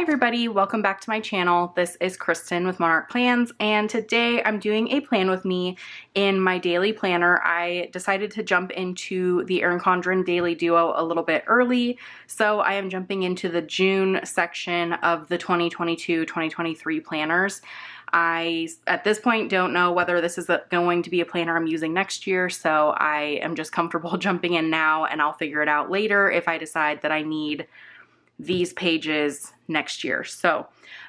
everybody, welcome back to my channel. This is Kristen with Monarch Plans, and today I'm doing a plan with me in my daily planner. I decided to jump into the Erin Condren Daily Duo a little bit early, so I am jumping into the June section of the 2022-2023 planners. I, at this point, don't know whether this is going to be a planner I'm using next year, so I am just comfortable jumping in now, and I'll figure it out later if I decide that I need these pages next year. So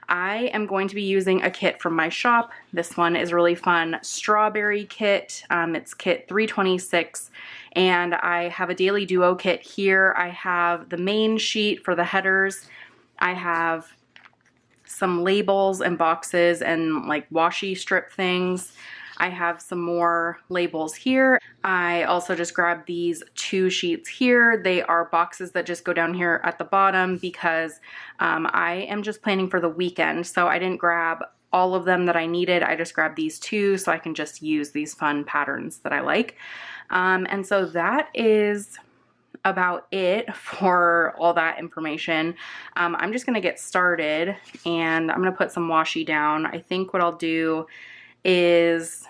I am going to be using a kit from my shop. This one is really fun, strawberry kit. It's kit 326, and I have a daily duo kit here. I have the main sheet for the headers. I have some labels and boxes and like washi strip things. I have some more labels here. I also just grabbed these two sheets here. They are boxes that just go down here at the bottom because I am just planning for the weekend. So I didn't grab all of them that I needed. I just grabbed these two so I can just use these fun patterns that I like. And so that is about it for all that information. I'm just gonna get started and I'm gonna put some washi down. I think what I'll do is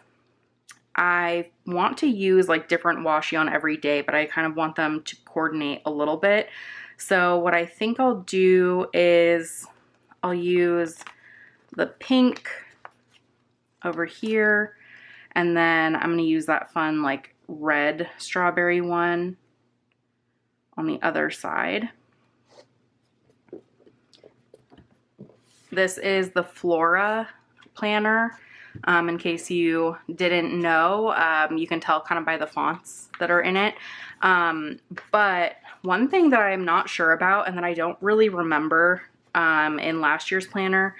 I want to use like different washi on every day, but I kind of want them to coordinate a little bit. So what I think I'll do is I'll use the pink over here, and then I'm gonna use that fun like red strawberry one on the other side. This is the Flora planner. In case you didn't know, you can tell kind of by the fonts that are in it. But one thing that I'm not sure about and that I don't really remember in last year's planner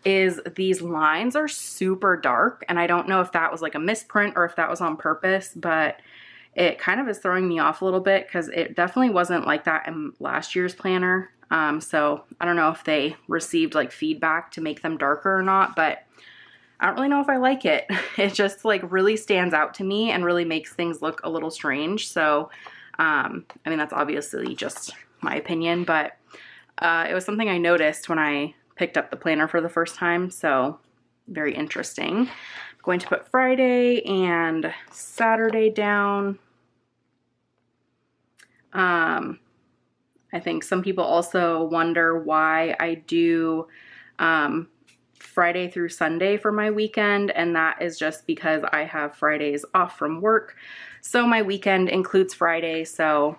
is these lines are super dark, and I don't know if that was like a misprint or if that was on purpose, but it kind of is throwing me off a little bit because it definitely wasn't like that in last year's planner. So I don't know if they received like feedback to make them darker or not, but I don't really know if I like it. It just like really stands out to me and really makes things look a little strange. So, I mean, that's obviously just my opinion, but it was something I noticed when I picked up the planner for the first time. So very interesting. I'm going to put Friday and Saturday down. I think some people also wonder why I do Friday through Sunday for my weekend, and that is just because I have Fridays off from work. So my weekend includes Friday, so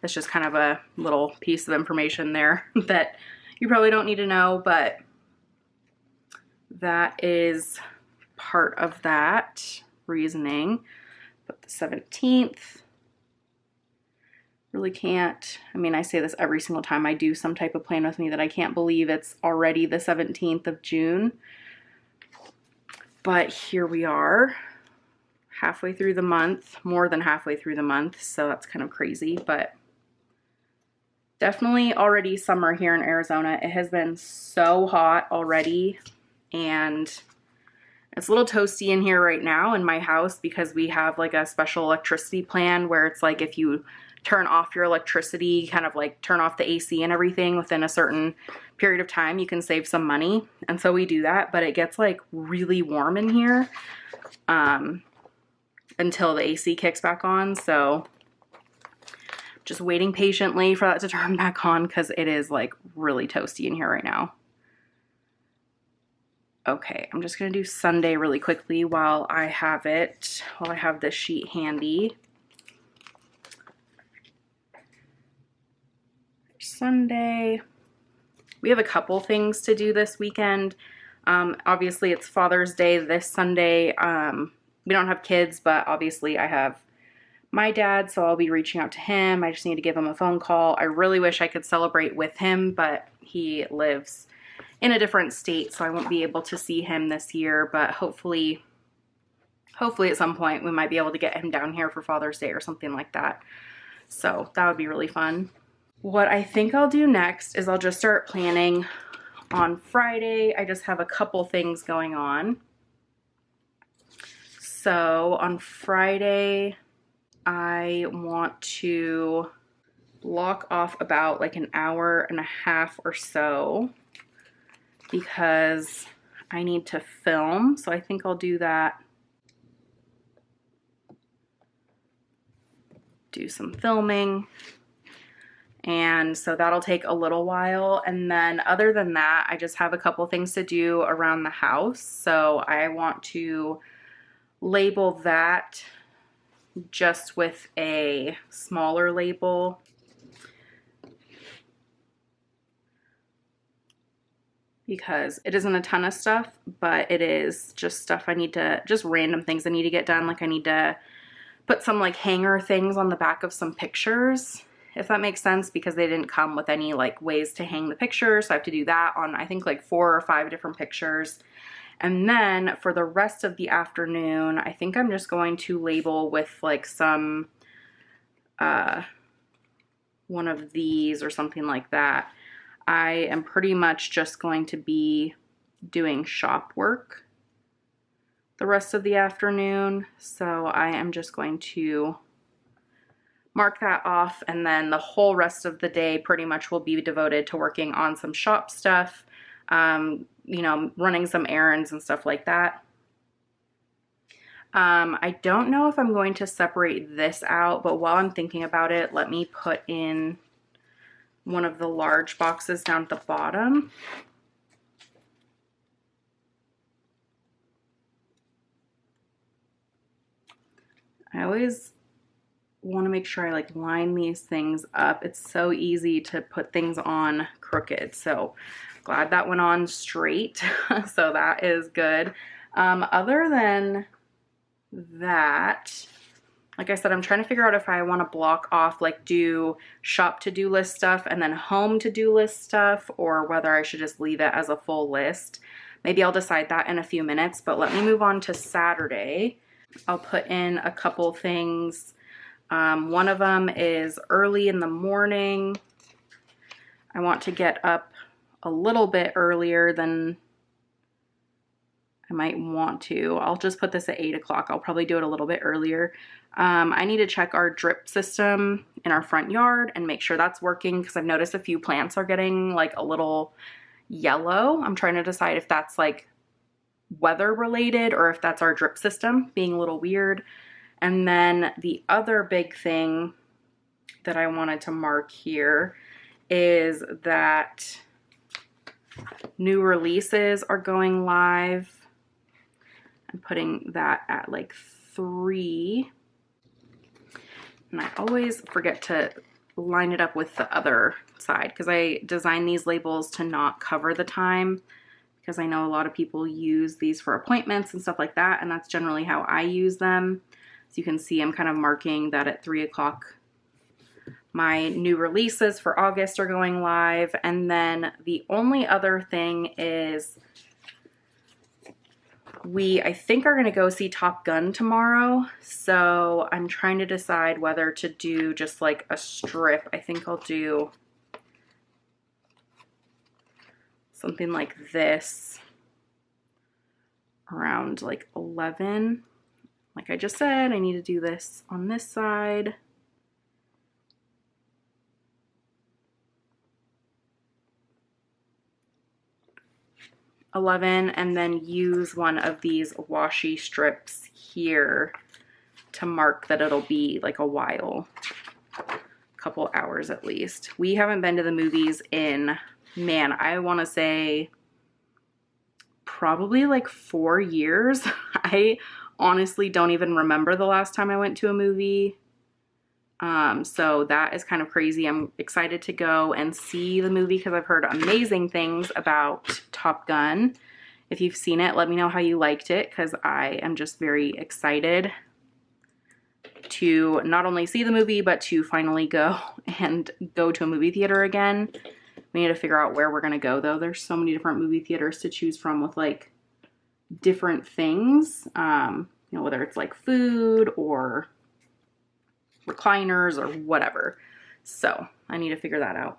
it's just kind of a little piece of information there that you probably don't need to know, but that is part of that reasoning. Put the 17th. Really can't, I mean, I say this every single time I do some type of plan with me that I can't believe it's already the 17th of June. But here we are, halfway through the month, more than halfway through the month, so that's kind of crazy, but definitely already summer here in Arizona. It has been so hot already, and it's a little toasty in here right now in my house because we have like a special electricity plan where it's like if you turn off your electricity, kind of like turn off the AC and everything within a certain period of time, you can save some money. And so we do that, but it gets like really warm in here until the AC kicks back on. So just waiting patiently for that to turn back on because it is like really toasty in here right now. Okay, I'm just gonna do Sunday really quickly while I have this sheet handy. Sunday, we have a couple things to do this weekend. Obviously it's Father's Day this Sunday. We don't have kids, but obviously I have my dad, so I'll be reaching out to him. I just need to give him a phone call. I really wish I could celebrate with him, but he lives in a different state, so I won't be able to see him this year, but hopefully at some point we might be able to get him down here for Father's Day or something like that. So that would be really fun. What I think I'll do next is I'll just start planning on Friday. I just have a couple things going on. So on Friday, I want to block off about like an hour and a half or so because I need to film. So I think I'll do that. Do some filming. And so that'll take a little while. And then other than that, I just have a couple things to do around the house. So I want to label that just with a smaller label. Because it isn't a ton of stuff, but it is just stuff I need to, just random things I need to get done. Like I need to put some like hanger things on the back of some pictures, if that makes sense, because they didn't come with any like ways to hang the pictures. So I have to do that on, I think, like 4 or 5 different pictures. And then for the rest of the afternoon, I think I'm just going to label with like some, one of these or something like that. I am pretty much just going to be doing shop work the rest of the afternoon. So I am just going to mark that off, and then the whole rest of the day pretty much will be devoted to working on some shop stuff, you know, running some errands and stuff like that. I don't know if I'm going to separate this out, but while I'm thinking about it, let me put in one of the large boxes down at the bottom. I always want to make sure I like line these things up. It's so easy to put things on crooked. So glad that went on straight. So that is good. Other than that, like I said, I'm trying to figure out if I want to block off, like do shop to-do list stuff and then home to-do list stuff, or whether I should just leave it as a full list. Maybe I'll decide that in a few minutes, but let me move on to Saturday. I'll put in a couple things. One of them is early in the morning. I want to get up a little bit earlier than I might want to. I'll just put this at 8 o'clock. I'll probably do it a little bit earlier. I need to check our drip system in our front yard and make sure that's working, because I've noticed a few plants are getting like a little yellow. I'm trying to decide if that's like weather related or if that's our drip system being a little weird. And then the other big thing that I wanted to mark here is that new releases are going live. I'm putting that at like 3. And I always forget to line it up with the other side, because I designed these labels to not cover the time, because I know a lot of people use these for appointments and stuff like that, and that's generally how I use them. So you can see I'm kind of marking that at 3 o'clock. My new releases for August are going live. And then the only other thing is I think are going to go see Top Gun tomorrow. So I'm trying to decide whether to do just like a strip. I think I'll do something like this around like 11. Like I just said, I need to do this on this side. And then use one of these washi strips here to mark that it'll be like a while, a couple hours at least. We haven't been to the movies in, man, I want to say probably like 4 years. I honestly don't even remember the last time I went to a movie. So that is kind of crazy. I'm excited to go and see the movie because I've heard amazing things about Top Gun. If you've seen it, let me know how you liked it, because I am just very excited to not only see the movie, but to finally go to a movie theater again. We need to figure out where we're going to go though. There's so many different movie theaters to choose from with like different things, you know, whether it's like food or recliners or whatever. So I need to figure that out.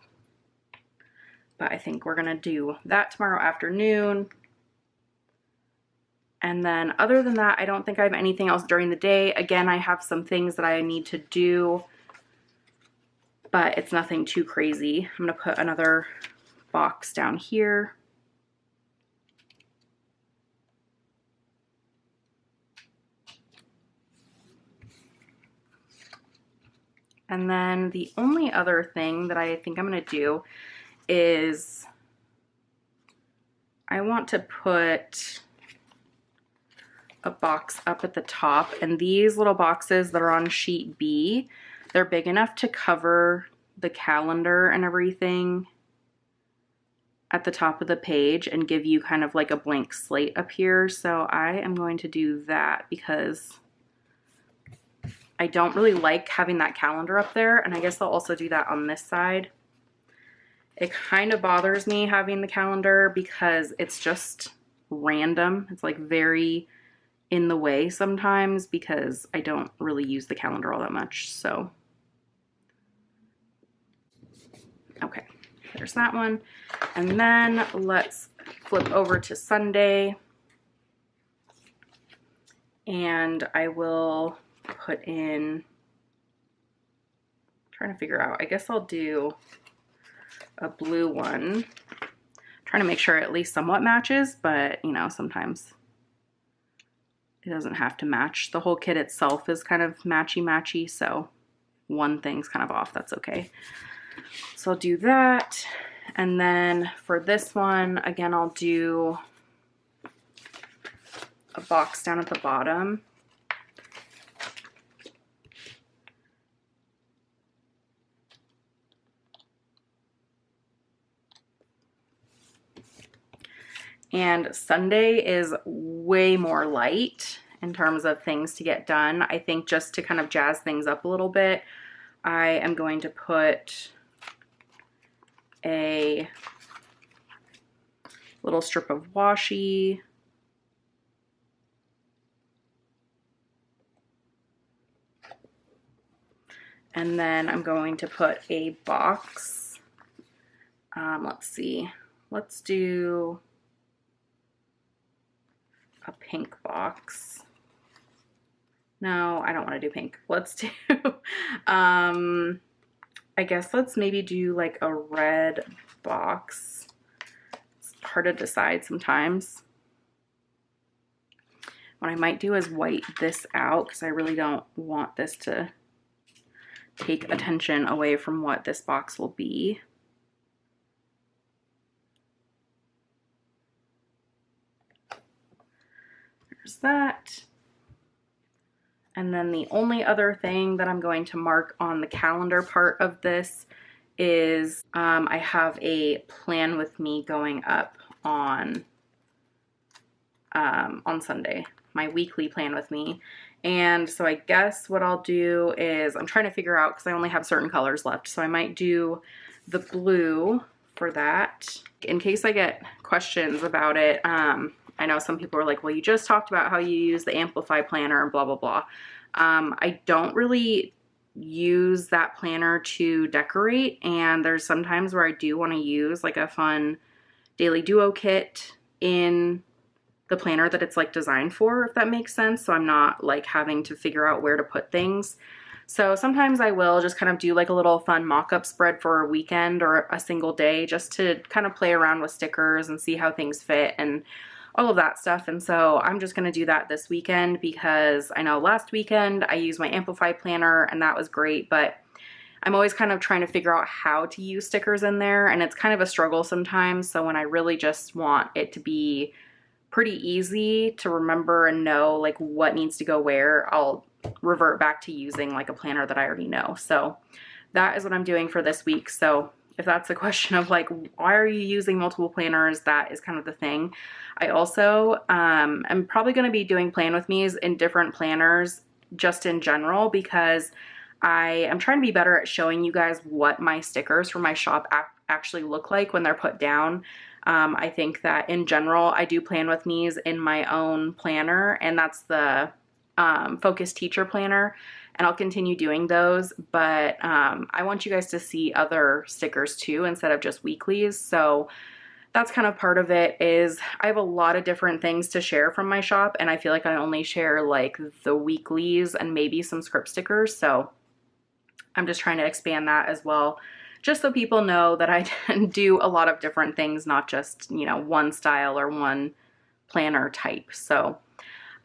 But I think we're gonna do that tomorrow afternoon. And then other than that, I don't think I have anything else during the day. Again, I have some things that I need to do, but it's nothing too crazy. I'm gonna put another box down here. And then the only other thing that I think I'm gonna do is I want to put a box up at the top, and these little boxes that are on sheet B, they're big enough to cover the calendar and everything at the top of the page and give you kind of like a blank slate up here. So I am going to do that because I don't really like having that calendar up there, and I guess I'll also do that on this side. It kind of bothers me having the calendar because it's just random. It's like very in the way sometimes because I don't really use the calendar all that much. So, okay, there's that one. And then let's flip over to Sunday. And I will put in, I'm trying to figure out, I guess I'll do a blue one. I'm trying to make sure it at least somewhat matches, but you know, sometimes it doesn't have to match. The whole kit itself is kind of matchy-matchy, so one thing's kind of off, that's okay. So I'll do that. And then for this one, again, I'll do a box down at the bottom. And Sunday is way more light in terms of things to get done. I think just to kind of jazz things up a little bit, I am going to put a little strip of washi. And then I'm going to put a box. Let's see, let's do a pink box. No, I don't want to do pink. Let's do, I guess let's maybe do like a red box. It's hard to decide sometimes. What I might do is white this out because I really don't want this to take attention away from what this box will be. There's that. And then the only other thing that I'm going to mark on the calendar part of this is I have a plan with me going up on Sunday, my weekly plan with me. And so I guess what I'll do is I'm trying to figure out, because I only have certain colors left, so I might do the blue for that. In case I get questions about it, I know some people are like, well, you just talked about how you use the Amplify planner and blah, blah, blah. I don't really use that planner to decorate, and there's sometimes where I do want to use like a fun daily duo kit in the planner that it's like designed for, if that makes sense. So I'm not like having to figure out where to put things. So sometimes I will just kind of do like a little fun mock-up spread for a weekend or a single day just to kind of play around with stickers and see how things fit and all of that stuff. And so I'm just going to do that this weekend because I know last weekend I used my Amplify planner and that was great, but I'm always kind of trying to figure out how to use stickers in there, and it's kind of a struggle sometimes. So when I really just want it to be pretty easy to remember and know like what needs to go where, I'll revert back to using like a planner that I already know. So that is what I'm doing for this week. So if that's a question of like, why are you using multiple planners? That is kind of the thing. I also am probably going to be doing plan with me's in different planners just in general, because I am trying to be better at showing you guys what my stickers for my shop actually look like when they're put down. I think that in general, I do plan with me's in my own planner, and that's the Focus Teacher Planner, and I'll continue doing those, but I want you guys to see other stickers too instead of just weeklies. So that's kind of part of it. Is I have a lot of different things to share from my shop, and I feel like I only share like the weeklies and maybe some script stickers. So I'm just trying to expand that as well, just so people know that I do a lot of different things, not just, you know, one style or one planner type. So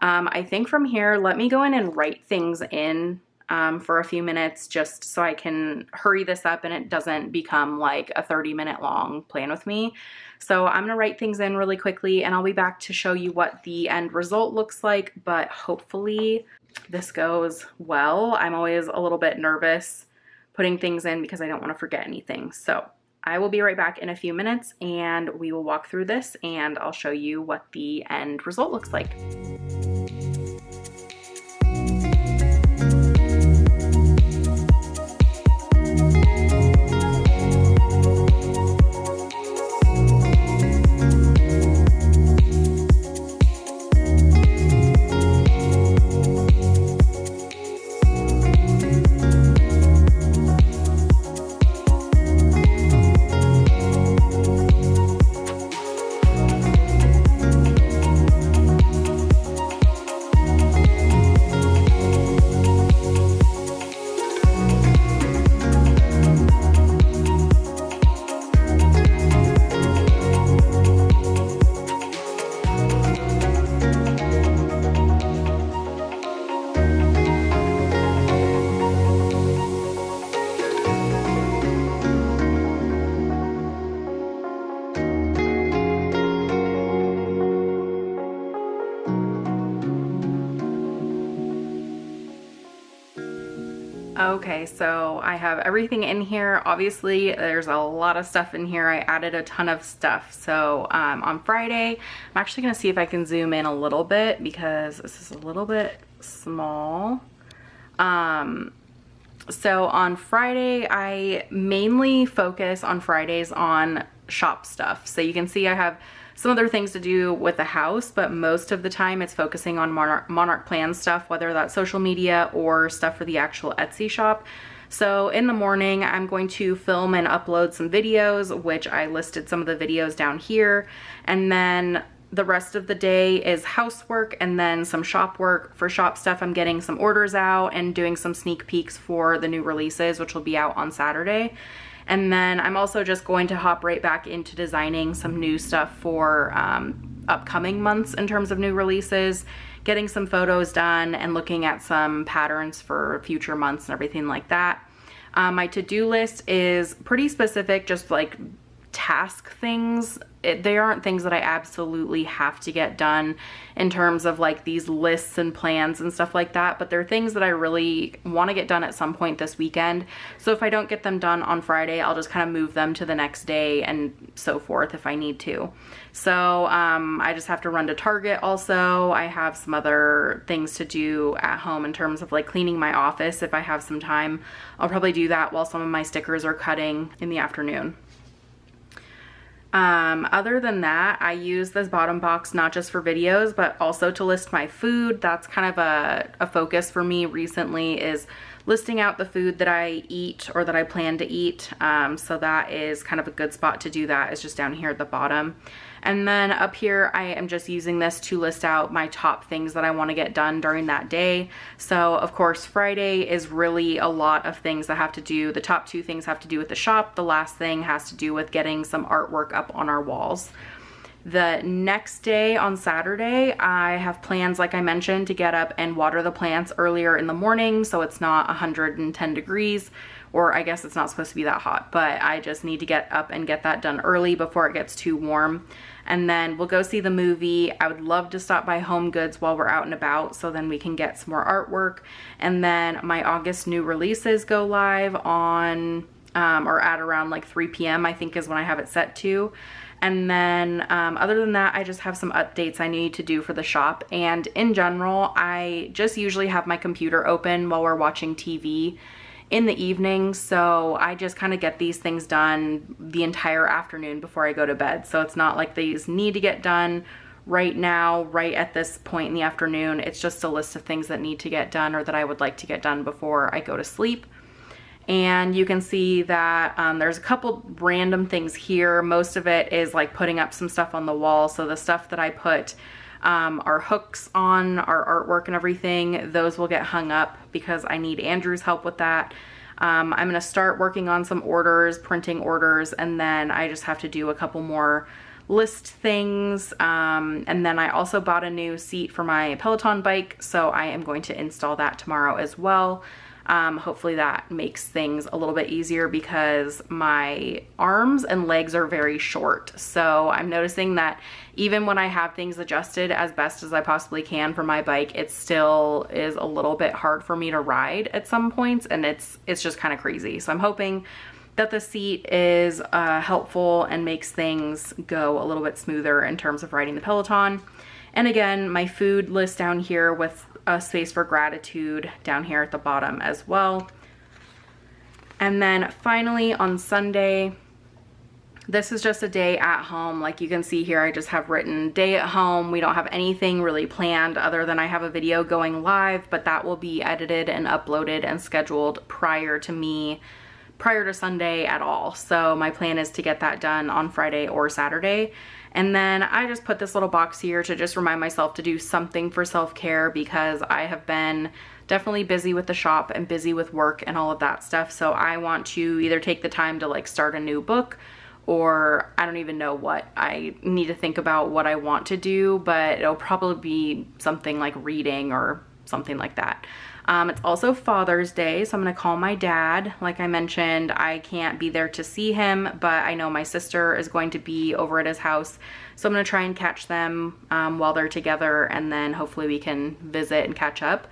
I think from here, let me go in and write things in for a few minutes just so I can hurry this up and it doesn't become like a 30-minute long plan with me. So I'm gonna write things in really quickly and I'll be back to show you what the end result looks like, but hopefully this goes well. I'm always a little bit nervous putting things in because I don't want to forget anything. So I will be right back in a few minutes and we will walk through this and I'll show you what the end result looks like. Okay, so I have everything in here. Obviously, there's a lot of stuff in here. I added a ton of stuff. So on Friday, I'm actually gonna see if I can zoom in a little bit because this is a little bit small. So on Friday, I mainly focus on Fridays on shop stuff. So you can see I have some other things to do with the house, but most of the time it's focusing on Monarch Plan stuff, whether that's social media or stuff for the actual Etsy shop. So in the morning, I'm going to film and upload some videos, which I listed some of the videos down here. And then the rest of the day is housework and then some shop work. For shop stuff, I'm getting some orders out and doing some sneak peeks for the new releases, which will be out on Saturday. And then I'm also just going to hop right back into designing some new stuff for upcoming months in terms of new releases, getting some photos done and looking at some patterns for future months and everything like that. My to-do list is pretty specific, just like task things. They aren't things that I absolutely have to get done in terms of like these lists and plans and stuff like that, but they're things that I really want to get done at some point this weekend. So if I don't get them done on Friday, I'll just kind of move them to the next day and so forth if I need to. So I just have to run to Target also. I have some other things to do at home in terms of like cleaning my office. If I have some time, I'll probably do that while some of my stickers are cutting in the afternoon. Other than that, I use this bottom box not just for videos, but also to list my food. That's kind of a focus for me recently, is listing out the food that I eat or that I plan to eat. So that is kind of a good spot to do that, is just down here at the bottom. And then up here, I am just using this to list out my top things that I want to get done during that day. So of course, Friday is really a lot of things that have to do. The top two things have to do with the shop. The last thing has to do with getting some artwork up on our walls. The next day on Saturday, I have plans, like I mentioned, to get up and water the plants earlier in the morning so it's not 110 degrees, or I guess it's not supposed to be that hot, but I just need to get up and get that done early before it gets too warm. And then we'll go see the movie. I would love to stop by Home Goods while we're out and about so then we can get some more artwork. And then my August new releases go live on, or at around like 3 p.m. I think is when I have it set to. And then other than that, I just have some updates I need to do for the shop. And in general, I just usually have my computer open while we're watching TV in the evening. So I just kind of get these things done the entire afternoon before I go to bed. So it's not like these need to get done right now, right at this point in the afternoon. It's just a list of things that need to get done or that I would like to get done before I go to sleep. And you can see that there's a couple random things here. Most of it is like putting up some stuff on the wall. So the stuff that I put our hooks on, our artwork and everything, those will get hung up because I need Andrew's help with that. I'm gonna start working on some orders, printing orders, and then I just have to do a couple more list things. And then I also bought a new seat for my Peloton bike, so I am going to install that tomorrow as well. Hopefully that makes things a little bit easier because my arms and legs are very short. So I'm noticing that even when I have things adjusted as best as I possibly can for my bike, it still is a little bit hard for me to ride at some points, and it's just kind of crazy. So I'm hoping that the seat is helpful and makes things go a little bit smoother in terms of riding the Peloton. And again, my food list down here with a space for gratitude down here at the bottom as well. And then finally on Sunday, this is just a day at home. Like you can see here, I just have written day at home. We don't have anything really planned other than I have a video going live, but that will be edited and uploaded and scheduled prior to Sunday at all. So my plan is to get that done on Friday or Saturday. And then I just put this little box here to just remind myself to do something for self-care, because I have been definitely busy with the shop and busy with work and all of that stuff. So I want to either take the time to like start a new book, or I don't even know what. I need to think about what I want to do, but it'll probably be something like reading or something like that. It's also Father's Day, so I'm gonna call my dad. Like I mentioned, I can't be there to see him, but I know my sister is going to be over at his house, so I'm gonna try and catch them while they're together, and then hopefully we can visit and catch up.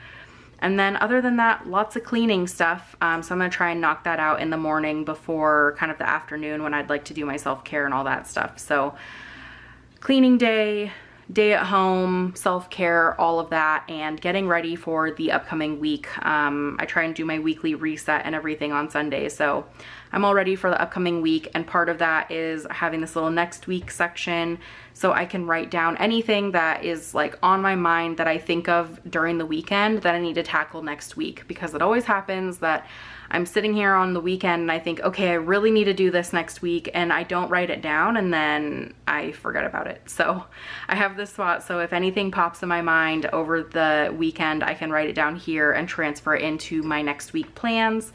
And then other than that, lots of cleaning stuff, so I'm gonna try and knock that out in the morning before kind of the afternoon when I'd like to do my self-care and all that stuff. So cleaning day, day at home, self-care, all of that, and getting ready for the upcoming week. I try and do my weekly reset and everything on Sunday, so I'm all ready for the upcoming week, and part of that is having this little next week section so I can write down anything that is like on my mind that I think of during the weekend that I need to tackle next week, because it always happens that I'm sitting here on the weekend and I think, okay, I really need to do this next week, and I don't write it down, and then I forget about it. So I have this spot, so if anything pops in my mind over the weekend, I can write it down here and transfer it into my next week plans.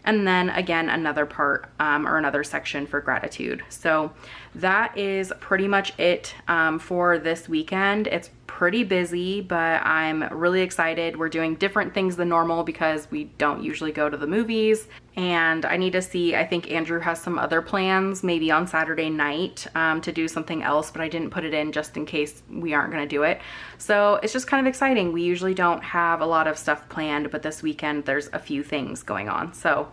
And then again, another part or another section for gratitude. So that is pretty much it for this weekend. It's pretty busy, but I'm really excited. We're doing different things than normal because we don't usually go to the movies. And I need to see, I think Andrew has some other plans, maybe on Saturday night to do something else, but I didn't put it in just in case we aren't gonna do it. So it's just kind of exciting. We usually don't have a lot of stuff planned, but this weekend there's a few things going on. So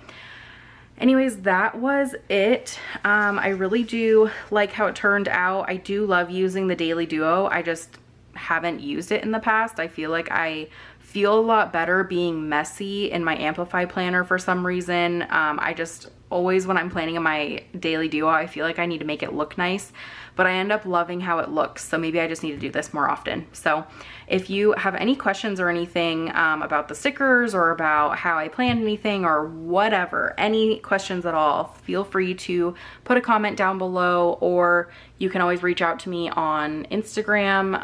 anyways, that was it. I really do like how it turned out. I do love using the Daily Duo. I just haven't used it in the past. I feel like I feel a lot better being messy in my Amplify planner for some reason. I just always, when I'm planning in my Daily Duo, I feel like I need to make it look nice, but I end up loving how it looks. So maybe I just need to do this more often. So if you have any questions or anything about the stickers or about how I planned anything or whatever, any questions at all, feel free to put a comment down below, or you can always reach out to me on Instagram.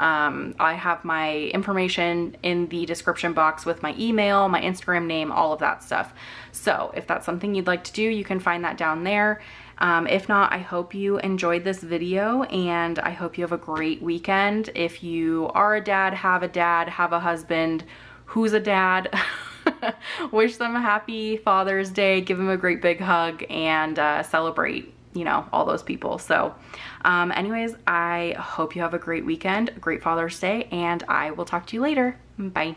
I have my information in the description box with my email, my Instagram name, all of that stuff. So if that's something you'd like to do, you can find that down there. If not, I hope you enjoyed this video, and I hope you have a great weekend. If you are a dad, have a husband who's a dad, wish them a happy Father's Day, give them a great big hug, and celebrate, you know, all those people. So anyways, I hope you have a great weekend, a great Father's Day, and I will talk to you later. Bye.